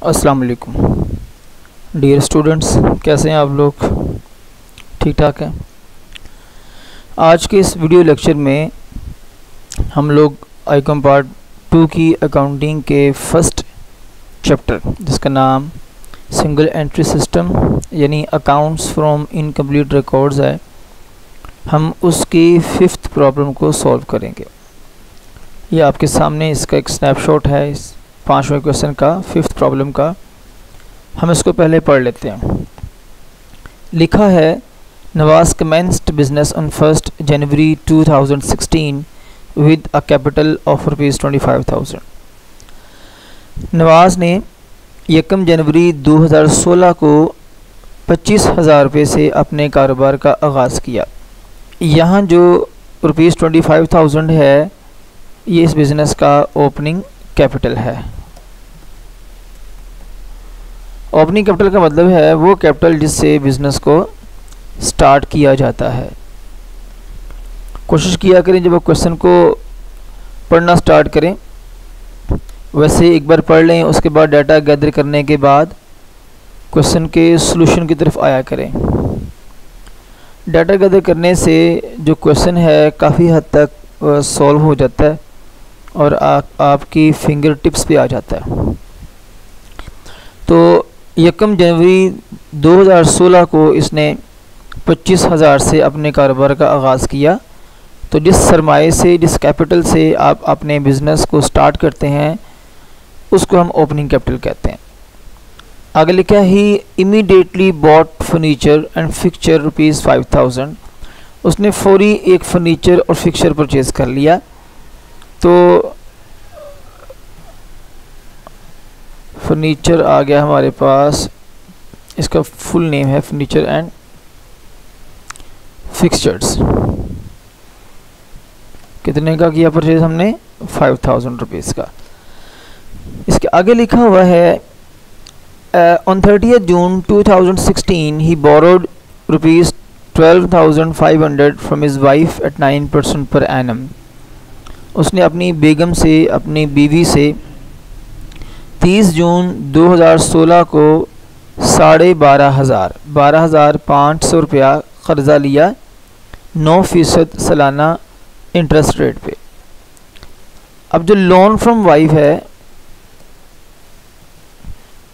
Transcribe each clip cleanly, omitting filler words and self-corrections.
अस्सलाम वालेकुम dear students, कैसे हैं आप लोग? ठीक ठाक हैं। आज के इस वीडियो लेक्चर में हम लोग आईकॉम पार्ट 2 की अकाउंटिंग के फर्स्ट चैप्टर जिसका नाम सिंगल एंट्री सिस्टम यानी अकाउंट्स फ्रॉम इनकम्प्लीट रिकॉर्ड्स है, हम उसकी 5th प्रॉब्लम को सॉल्व करेंगे। ये आपके सामने इसका एक स्नैपशॉट है इस 5वें क्वेश्चन का, 5th प्रॉब्लम का। हम इसको पहले पढ़ लेते हैं। लिखा है, Nawaz commenced business on 1 January 2016 with a capital of ₹25,000। Nawaz ने 1 जनवरी 2016 को 25,000 रुपये से अपने कारोबार का आगाज़ किया। यहाँ जो ₹25,000 है, ये इस बिज़नेस का ओपनिंग कैपिटल है। ओपनिंग कैपिटल का मतलब है वो कैपिटल जिससे बिज़नेस को स्टार्ट किया जाता है। कोशिश किया करें जब आप क्वेश्चन को पढ़ना स्टार्ट करें, वैसे एक बार पढ़ लें, उसके बाद डाटा गैदर करने के बाद क्वेश्चन के सॉल्यूशन की तरफ आया करें। डाटा गैदर करने से जो क्वेश्चन है काफ़ी हद तक सॉल्व हो जाता है और आपकी फिंगर टिप्स पे आ जाता है। तो 1 जनवरी 2016 को इसने 25,000 से अपने कारोबार का आगाज़ किया। तो जिस सरमाए से, जिस कैपिटल से आप अपने बिज़नेस को स्टार्ट करते हैं उसको हम ओपनिंग कैपिटल कहते हैं। आगे लिखा ही immediately bought furniture and fixture ₹5,000। उसने फौरी एक फर्नीचर और फिक्चर परचेज़ कर लिया। तो फर्नीचर आ गया हमारे पास, इसका फुल नेम है फर्नीचर एंड फिक्सचर्स। कितने का किया परचेज हमने? 5,000 रुपीज़ का। इसके आगे लिखा हुआ है, on 30th June 2016 he borrowed ₹12,500 from his wife eight 9% per annum. उसने अपनी बेगम से, अपनी बीवी से 30 जून 2016 को 12,500 रुपया कर्जा लिया 9% सालाना इंटरेस्ट रेट पे। अब जो लोन फ्रॉम वाइफ है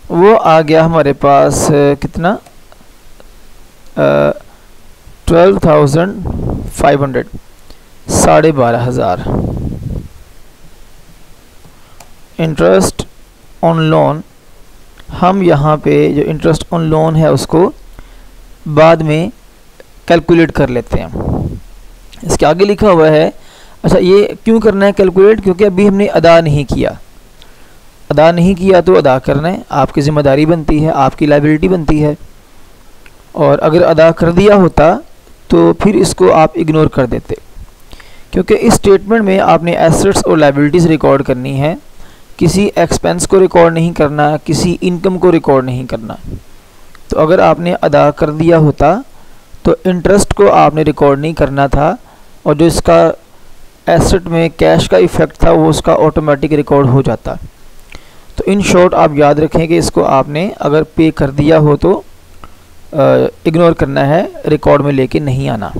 वो आ गया हमारे पास कितना? 12,500, 12,500। इंटरेस्ट ऑन लोन, हम यहाँ पे जो इंटरेस्ट ऑन लोन है उसको बाद में कैलकुलेट कर लेते हैं। इसके आगे लिखा हुआ है, अच्छा ये क्यों करना है कैलकुलेट? क्योंकि अभी हमने अदा नहीं किया। अदा नहीं किया तो अदा करना है, आपकी ज़िम्मेदारी बनती है, आपकी लायबिलिटी बनती है। और अगर अदा कर दिया होता तो फिर इसको आप इग्नोर कर देते, क्योंकि इस स्टेटमेंट में आपने एसेट्स और लायबिलिटीज़ रिकॉर्ड करनी है, किसी एक्सपेंस को रिकॉर्ड नहीं करना, किसी इनकम को रिकॉर्ड नहीं करना। तो अगर आपने अदा कर दिया होता तो इंटरेस्ट को आपने रिकॉर्ड नहीं करना था, और जो इसका एसेट में कैश का इफ़ेक्ट था वो उसका ऑटोमेटिक रिकॉर्ड हो जाता। तो इन शॉर्ट आप याद रखें कि इसको आपने अगर पे कर दिया हो तो इग्नोर करना है, रिकॉर्ड में लेके नहीं आना।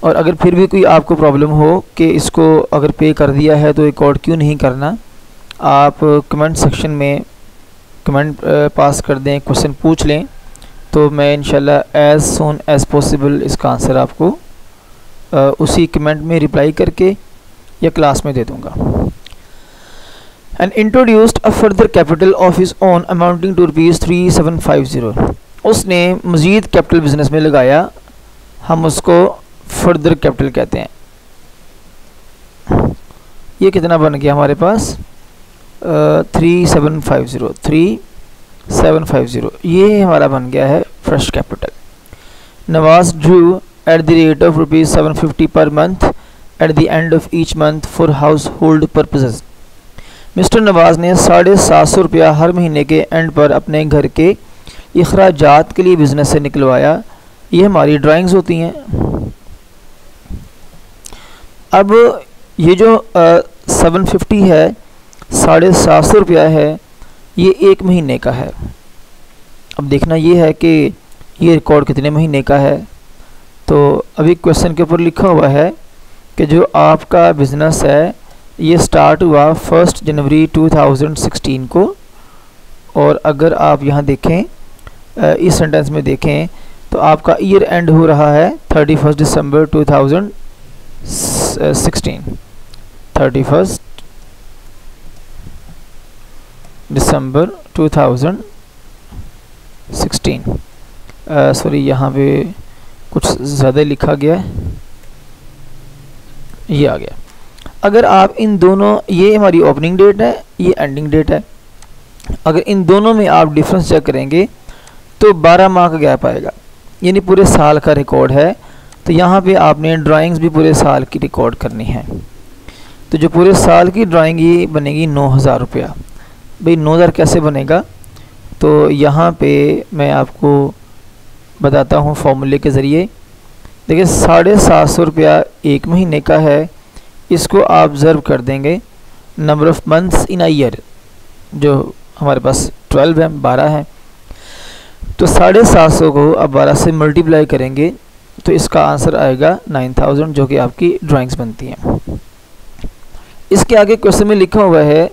और अगर फिर भी कोई आपको प्रॉब्लम हो कि इसको अगर पे कर दिया है तो रिकॉर्ड क्यों नहीं करना, आप कमेंट सेक्शन में कमेंट पास कर दें, क्वेश्चन पूछ लें, तो मैं इंशाल्लाह एज़ सून एज़ पॉसिबल इसका आंसर आपको उसी कमेंट में रिप्लाई करके या क्लास में दे दूँगा। And introduced a further capital of his own amounting to ₹3,750। उसने मज़ीद कैपिटल बिजनेस में लगाया, हम उसको फर्दर कैपिटल कहते हैं। ये कितना बन गया हमारे पास? 3,750, ये हमारा बन गया है fresh capital. Nawaz Drew at the rate of ₹750 per month eight the end of each month for house hold purposes. Mister Nawaz ने 750 रुपया हर महीने के एंड पर अपने घर के अखराजात के लिए बिजनेस से निकलवाया। ये हमारी ड्राइंग्स होती हैं। अब ये जो 750 है, 750 रुपया है, ये 1 महीने का है। अब देखना ये है कि ये रिकॉर्ड कितने महीने का है। तो अभी क्वेश्चन के ऊपर लिखा हुआ है कि जो आपका बिज़नेस है ये स्टार्ट हुआ 1 जनवरी 2016 को, और अगर आप यहाँ देखें इस सेंटेंस में देखें तो आपका ईयर एंड हो रहा है 31 दिसंबर 2016, 31 दिसंबर 2016। सॉरी, यहाँ पे कुछ ज़्यादा लिखा गया है, ये आ गया। अगर आप इन दोनों, ये हमारी ओपनिंग डेट है, ये एंडिंग डेट है, अगर इन दोनों में आप डिफरेंस चेक करेंगे तो 12 माह का गैप आएगा, यानी पूरे साल का रिकॉर्ड है। तो यहाँ पे आपने ड्राइंग्स भी पूरे साल की रिकॉर्ड करनी है। तो जो पूरे साल की ड्राइंग ये बनेगी 9,000 रुपया। भाई 9,000 कैसे बनेगा, तो यहाँ पे मैं आपको बताता हूँ फॉर्मूले के ज़रिए। देखिए 750 रुपया 1 महीने का है, इसको आप ऑब्जर्व कर देंगे number of months in a year, जो हमारे पास 12 है, 12 है। तो 750 को अब 12 से मल्टीप्लाई करेंगे तो इसका आंसर आएगा 9,000, जो कि आपकी ड्राइंग्स बनती हैं। इसके आगे क्वेश्चन में लिखा हुआ है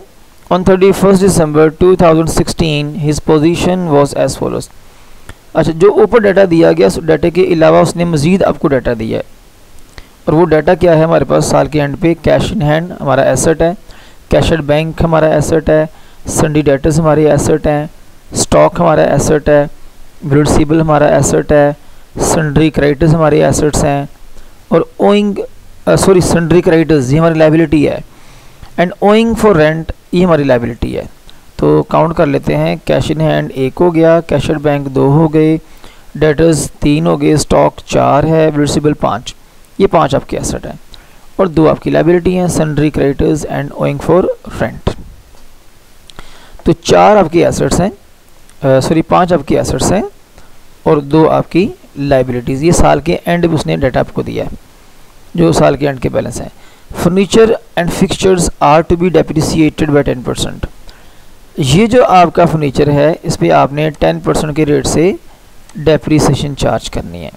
on 31 December 2016 his position was as follows. अच्छा, जो ऊपर डाटा दिया गया उस डाटे के अलावा उसने मज़ीद आपको डाटा दिया है, और वो डाटा क्या है हमारे पास साल के एंड पे। कैश इन हैंड हमारा एसेट है, कैश एट बैंक हमारा एसेट है, सन्डी डेटर्स हमारे एसेट हैं, स्टॉक हमारा एसेट है, रिसीवेबल हमारा एसेट है, सन्ड्री क्रेडिटर्स हमारे एसेट्स हैं, और ओइंग सन्ड्री क्रेडिटर्स ये हमारी लाइबिलिटी है, एंड ओइंग फॉर रेंट ये हमारी लाइबिलिटी है। तो काउंट कर लेते हैं। कैश इन हैंड 1 हो गया, कैश एट बैंक 2 हो गए, डेटर्स 3 हो गए, स्टॉक 4 है, रिसीवेबल 5, ये 5 आपके एसेट हैं, और 2 आपकी लाइबिलिटी हैं, sundry creditors and owing for rent. तो 4 आपकी एसेट्स हैं, सॉरी 5 आपकी एसेट्स हैं और 2 आपकी लाइबिलिटीज़। ये साल के एंड में उसने डाटा आपको दिया है, जो साल के एंड के बैलेंस हैं। Furniture and fixtures are to be depreciated by 10%। ये जो आपका फर्नीचर है इस पर आपने 10% के रेट से डेप्रिसिएशन चार्ज करनी है।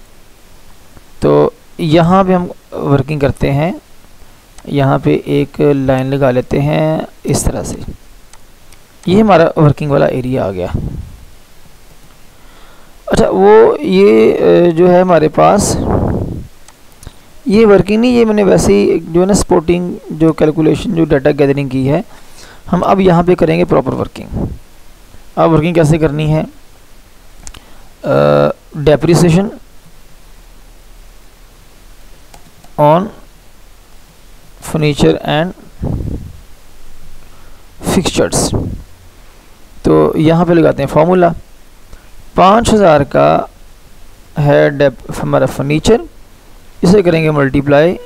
तो यहाँ पे हम वर्किंग करते हैं, यहाँ पे एक लाइन लगा लेते हैं इस तरह से। ये हमारा वर्किंग वाला एरिया आ गया। अच्छा, वो ये जो है हमारे पास ये वर्किंग नहीं, ये मैंने वैसे ही जो है ना सपोर्टिंग जो कैलकुलेशन जो डाटा गैदरिंग की है, हम अब यहाँ पे करेंगे प्रॉपर वर्किंग। अब वर्किंग कैसे करनी है, depreciation on furniture and fixtures. तो यहाँ पे लगाते हैं फॉर्मूला। 5,000 का है हमारा फर्नीचर, इसे करेंगे मल्टीप्लाई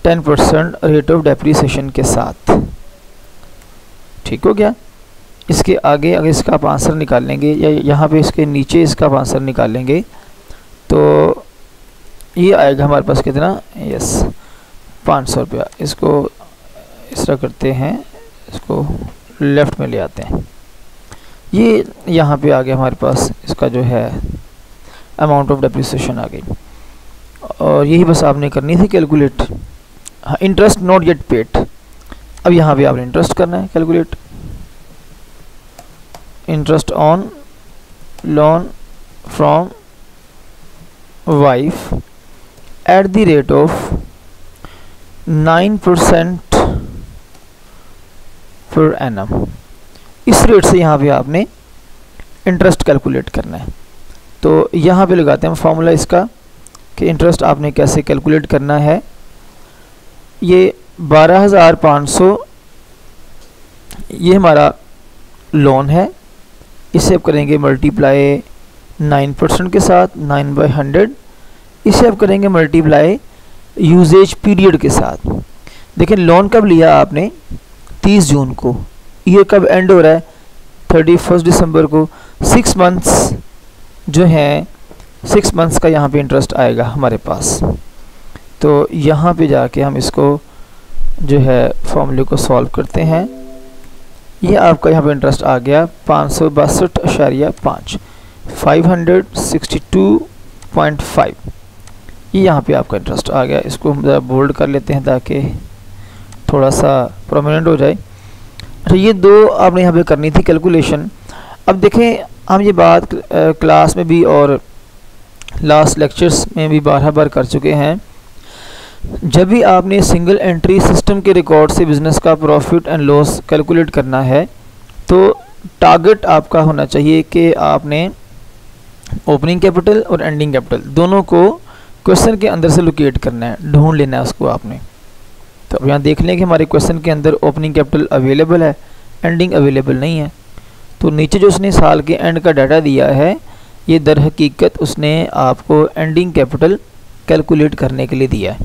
10% रेट ऑफ डेप्रिसिएशन के साथ। ठीक हो गया। इसके आगे अगर इसका आप आंसर निकालेंगे या यहाँ पे इसके नीचे इसका आप आंसर निकालेंगे तो ये आएगा हमारे पास कितना, यस 500 रुपया। इसको इस तरह करते हैं, इसको लेफ़्ट में ले आते हैं। ये यहाँ पे आ गया हमारे पास इसका जो है अमाउंट ऑफ डेप्रिसिएशन आ गई, और यही बस आपने करनी थी कैलकुलेट। हाँ, इंटरेस्ट नॉट येट पेड। अब यहाँ पे आपने इंटरेस्ट करना है calculate. Interest on loan from wife at the rate of 9% per annum. इस रेट से यहाँ पे आपने इंटरेस्ट कैलकुलेट करना है। तो यहाँ पे लगाते हैं फॉर्मूला इसका कि इंटरेस्ट आपने कैसे कैलकुलेट करना है। ये 12,500 ये हमारा लोन है, इसे आप करेंगे मल्टीप्लाई 9% के साथ, 9/100। इसे आप करेंगे मल्टीप्लाई यूजेज पीरियड के साथ। देखिए लोन कब लिया आपने, 30 जून को, ये कब एंड हो रहा है 31 दिसंबर को। 6 मंथ्स जो हैं, 6 मंथ्स का यहाँ पे इंटरेस्ट आएगा हमारे पास। तो यहाँ पे जाके हम इसको जो है फॉर्मूले को सॉल्व करते हैं। ये आपका यहाँ पे इंटरेस्ट आ गया 562.5 562.5। ये यहाँ पे आपका इंटरेस्ट आ गया। इसको हम ज़रा बोल्ड कर लेते हैं ताकि थोड़ा सा प्रोमिनेंट हो जाए। अच्छा, ये दो आपने यहाँ पे करनी थी कैलकुलेशन। अब देखें, हम ये बात क्लास में भी और लास्ट लेक्चर्स में भी बार बार कर चुके हैं। जब भी आपने सिंगल एंट्री सिस्टम के रिकॉर्ड से बिज़नेस का प्रॉफिट एंड लॉस कैलकुलेट करना है तो टारगेट आपका होना चाहिए कि आपने ओपनिंग कैपिटल और एंडिंग कैपिटल दोनों को क्वेश्चन के अंदर से लोकेट करना है, ढूंढ लेना है उसको आपने। तो अब यहाँ देख लें कि हमारे क्वेश्चन के अंदर ओपनिंग कैपिटल अवेलेबल है, एंडिंग अवेलेबल नहीं है। तो नीचे जो उसने साल के एंड का डाटा दिया है, ये दर हकीकत उसने आपको एंडिंग कैपिटल कैलकुलेट करने के लिए दिया है।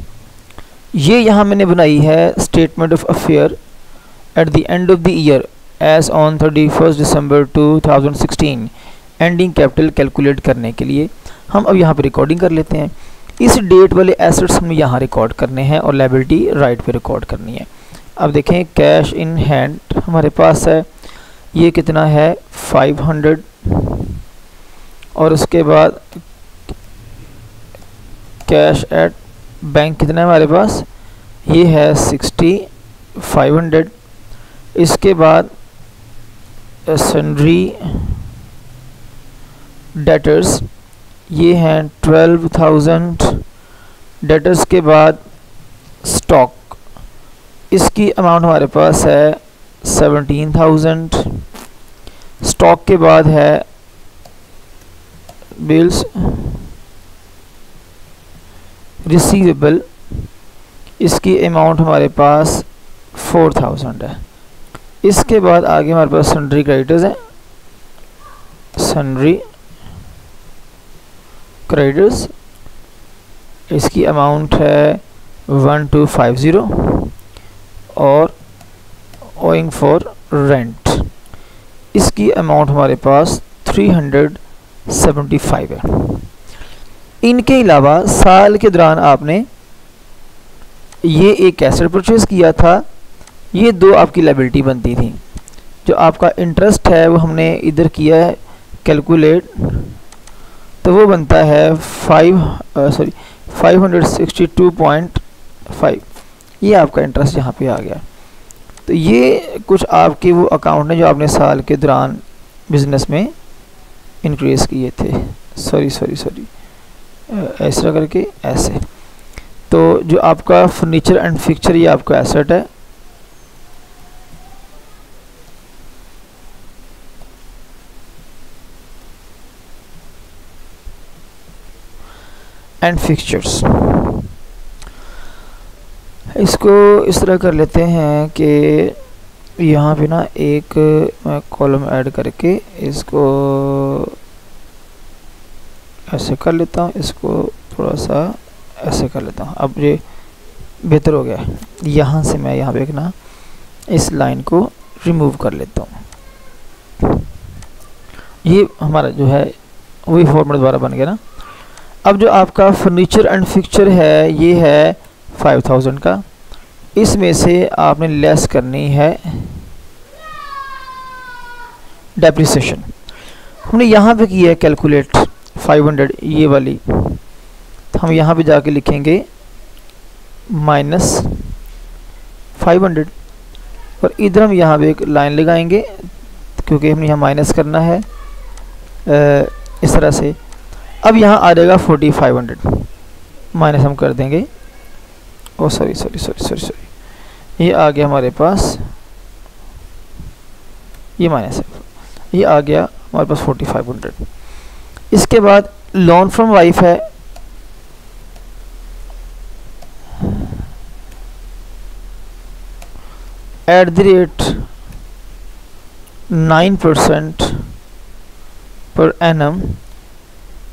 ये यहाँ मैंने बनाई है statement of affair at the end of the year as on 31 December 2016 ending capital calculate करने के लिए। हम अब यहाँ पे रिकॉर्डिंग कर लेते हैं। इस डेट वाले एसेट्स हमें यहाँ रिकॉर्ड करने हैं और लायबिलिटी राइट पे रिकॉर्ड करनी है। अब देखें, कैश इन हैंड हमारे पास है, ये कितना है 500, और उसके बाद कैश एट बैंक कितना है हमारे पास, ये है 6500। इसके बाद सन्ड्री डेटर्स ये हैं 12,000। डेटर्स के बाद स्टॉक, इसकी अमाउंट हमारे पास है 17,000। स्टॉक के बाद है बिल्स रिसीवेबल, इसकी अमाउंट हमारे पास 4,000 है। इसके बाद आगे हमारे पास सन्ड्री क्रेडिटर्स हैं, सन्ड्री क्रेडिटर्स, इसकी अमाउंट है 1250 और ओइंग फॉर रेंट, इसकी अमाउंट हमारे पास 375 है। इनके अलावा साल के दौरान आपने ये एक एसेट परचेज किया था, ये दो आपकी लायबिलिटी बनती थी। जो आपका इंटरेस्ट है वो हमने इधर किया है कैलकुलेट, तो वो बनता है 562.5। ये आपका इंटरेस्ट यहाँ पे आ गया। तो ये कुछ आपके वो अकाउंट हैं जो आपने साल के दौरान बिजनेस में इंक्रीज किए थे। सॉरी ऐसा करके ऐसे। तो जो आपका फर्नीचर एंड फिक्चर, ये आपका एसेट है, एंड फिक्चर्स। इसको इस तरह कर लेते हैं कि यहाँ पे ना एक मैं कॉलम ऐड करके इसको ऐसे कर लेता हूँ, इसको थोड़ा सा ऐसे कर लेता हूँ। अब ये बेहतर हो गया। यहाँ से मैं यहाँ पे एक ना इस लाइन को रिमूव कर लेता हूँ। ये हमारा जो है वही फॉर्मेट दोबारा बन गया ना। अब जो आपका फर्नीचर एंड फिक्चर है ये है 5000 का, इसमें से आपने लेस करनी है डेप्रिसिएशन। हमने यहाँ पे किया है कैलकुलेट 500 ये वाली, तो हम यहाँ पे जाके लिखेंगे -500 और इधर हम यहाँ पे एक लाइन लगाएंगे क्योंकि हमने यहाँ माइनस करना है इस तरह से। अब यहाँ आ जाएगा 4500 माइनस हम कर देंगे। ओ सॉरी, ये आ गया हमारे पास, ये माइनस है, ये आ गया हमारे पास 4500। इसके बाद लोन फ्रॉम वाइफ है, at the rate 9% per annum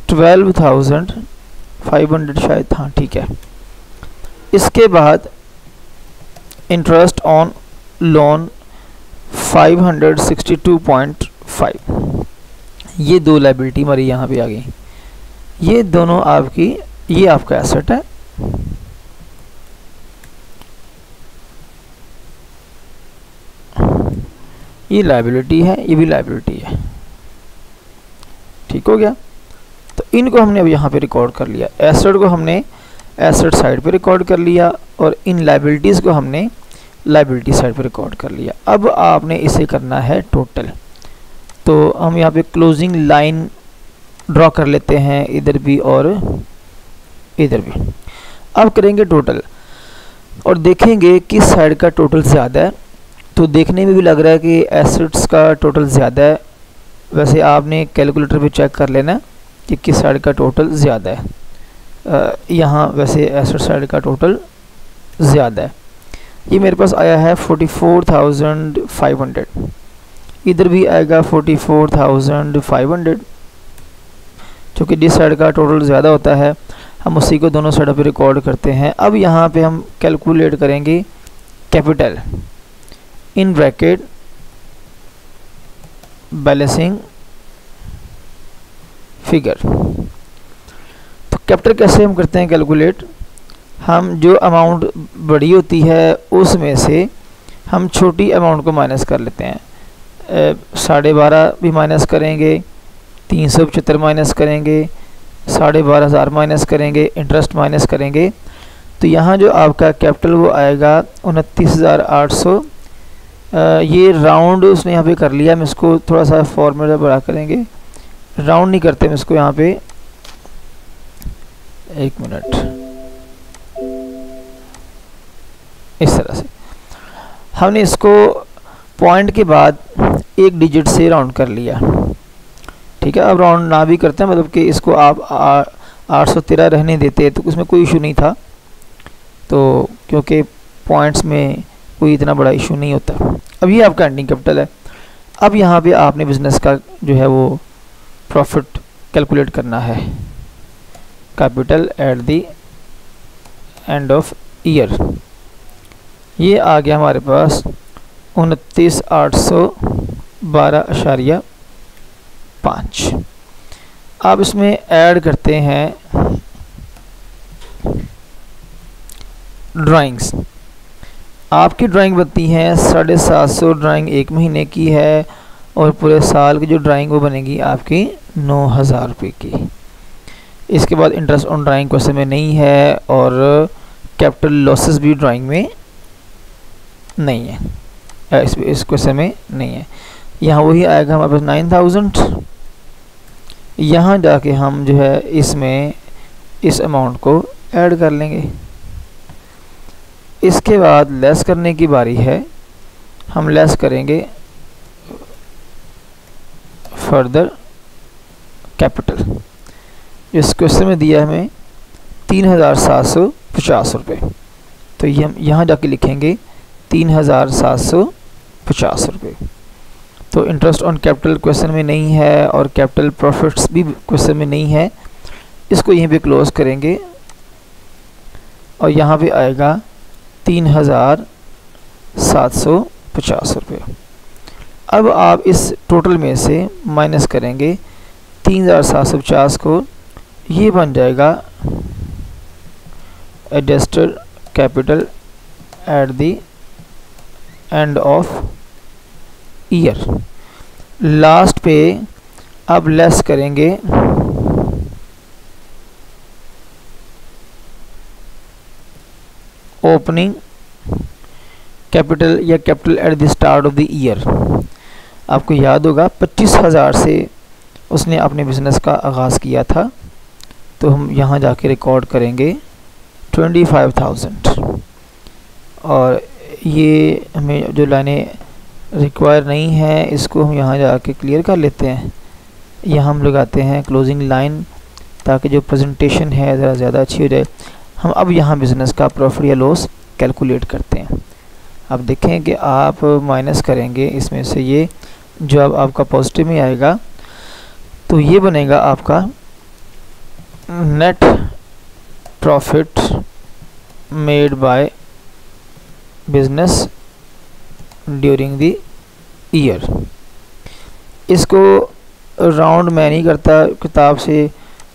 12,500 शायद, हाँ ठीक है। इसके बाद इंटरेस्ट ऑन लोन 562.5। ये दो लायबिलिटी हमारी यहाँ पे आ गई। ये दोनों आपकी, ये आपका एसेट है, ये लायबिलिटी है, ये भी लायबिलिटी है। ठीक हो गया। तो इनको हमने अब यहाँ पे रिकॉर्ड कर लिया। एसेट को हमने एसेट साइड पे रिकॉर्ड कर लिया और इन लायबिलिटीज़ को हमने लायबिलिटी साइड पे रिकॉर्ड कर लिया। अब आपने इसे करना है टोटल। तो हम यहाँ पे क्लोजिंग लाइन ड्रॉ कर लेते हैं, इधर भी और इधर भी। अब करेंगे टोटल और देखेंगे किस साइड का टोटल ज़्यादा है। तो देखने में भी लग रहा है कि एसेट्स का टोटल ज़्यादा है। वैसे आपने कैलकुलेटर पे चेक कर लेना कि किस साइड का टोटल ज़्यादा है। यहाँ वैसे एसेट साइड का टोटल ज़्यादा है। ये मेरे पास आया है 44,500, इधर भी आएगा 44,500, क्योंकि जिस साइड का टोटल ज़्यादा होता है हम उसी को दोनों साइड पे रिकॉर्ड करते हैं। अब यहाँ पे हम कैलकुलेट करेंगे capital in bracket balancing figure. तो कैपिटल कैसे हम करते हैं कैलकुलेट, हम जो अमाउंट बड़ी होती है उसमें से हम छोटी अमाउंट को माइनस कर लेते हैं। 12.5 भी माइनस करेंगे, 375 माइनस करेंगे, 12,500 माइनस करेंगे, इंटरेस्ट माइनस करेंगे। तो यहाँ जो आपका कैपिटल वो आएगा 29,800। ये राउंड उसने यहाँ पे कर लिया। हम इसको थोड़ा सा फॉर्मूला बड़ा करेंगे, राउंड नहीं करते हम इसको यहाँ पे। एक मिनट, इस तरह से हमने इसको पॉइंट के बाद एक डिजिट से राउंड कर लिया। ठीक है, अब राउंड ना भी करते हैं, मतलब कि इसको आप 813 रहने देते तो उसमें कोई इशू नहीं था। तो क्योंकि पॉइंट्स में कोई इतना बड़ा इशू नहीं होता। अब ये आपका एंडिंग कैपिटल है। अब यहाँ पे आपने बिजनेस का जो है वो प्रॉफिट कैलकुलेट करना है, capital eight the end of year. ये आ गया हमारे पास 29,812.5। अब इसमें ऐड करते हैं ड्राइंग्स। आपकी ड्राइंग बनती है 750 ड्राइंग एक महीने की है और पूरे साल की जो ड्राइंग वो बनेगी आपकी 9,000 रुपये की। इसके बाद इंटरेस्ट ऑन ड्राइंग क्वेश्चन में नहीं है और कैपिटल लॉसेस भी ड्राइंग में नहीं है, इस क्वेश्चन में नहीं है। यहाँ वही आएगा हमारे पास 9,000। यहाँ जाके हम जो है इसमें इस अमाउंट को ऐड कर लेंगे। इसके बाद लेस करने की बारी है, हम लेस करेंगे फर्दर कैपिटल। इस क्वेश्चन में दिया हमें 3,750 रुपये, तो ये हम यहाँ जाके लिखेंगे 3,750 रुपये। तो इंटरेस्ट ऑन कैपिटल क्वेश्चन में नहीं है और कैपिटल प्रॉफिट्स भी क्वेश्चन में नहीं है। इसको यहीं पे क्लोज करेंगे और यहाँ पे आएगा 3,750 रुपये। अब आप इस टोटल में से माइनस करेंगे 3,750 को, ये बन जाएगा adjusted capital eight the end of year. Last पे अब लेस करेंगे ओपनिंग कैपिटल या capital at the start of the year. आपको याद होगा 25,000 से उसने अपने बिजनेस का आगाज़ किया था, तो हम यहाँ जाके रिकॉर्ड करेंगे 25,000। और ये हमें जो लाइनें रिक्वायर नहीं है इसको हम यहाँ जाके क्लियर कर लेते हैं। यहाँ हम लगाते हैं क्लोजिंग लाइन ताकि जो प्रेजेंटेशन है ज़रा ज़्यादा अच्छी हो जाए। हम अब यहाँ बिज़नेस का प्रॉफिट या लॉस कैलकुलेट करते हैं। अब देखें कि आप माइनस करेंगे इसमें से ये जो अब आपका पॉजिटिव में आएगा, तो ये बनेगा आपका net profit made by business during the year. इसको राउंड मैं नहीं करता किताब से,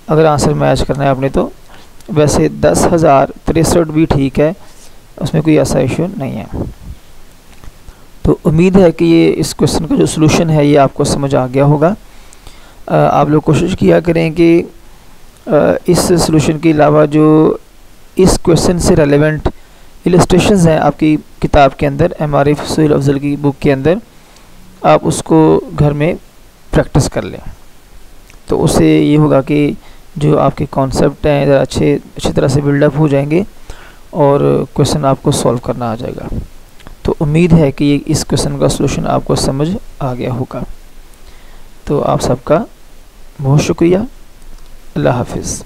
अगर आंसर मैच करना है आपने तो। वैसे 10,063 भी ठीक है, उसमें कोई ऐसा इशू नहीं है। तो उम्मीद है कि ये इस क्वेश्चन का जो सलूशन है ये आपको समझ आ गया होगा। आप लोग कोशिश किया करें कि इस सलूशन के अलावा जो इस क्वेश्चन से रेलेवेंट इलस्ट्रेशंस हैं आपकी किताब के अंदर, MRF सुहेल अफजल की बुक के अंदर, आप उसको घर में प्रैक्टिस कर लें। तो उससे ये होगा कि जो आपके कॉन्सेप्ट हैं ज़रा अच्छी तरह से बिल्डअप हो जाएंगे और क्वेश्चन आपको सॉल्व करना आ जाएगा। तो उम्मीद है कि इस क्वेश्चन का सलूशन आपको समझ आ गया होगा। तो आप सबका बहुत शुक्रिया। अल्लाह हाफिज़।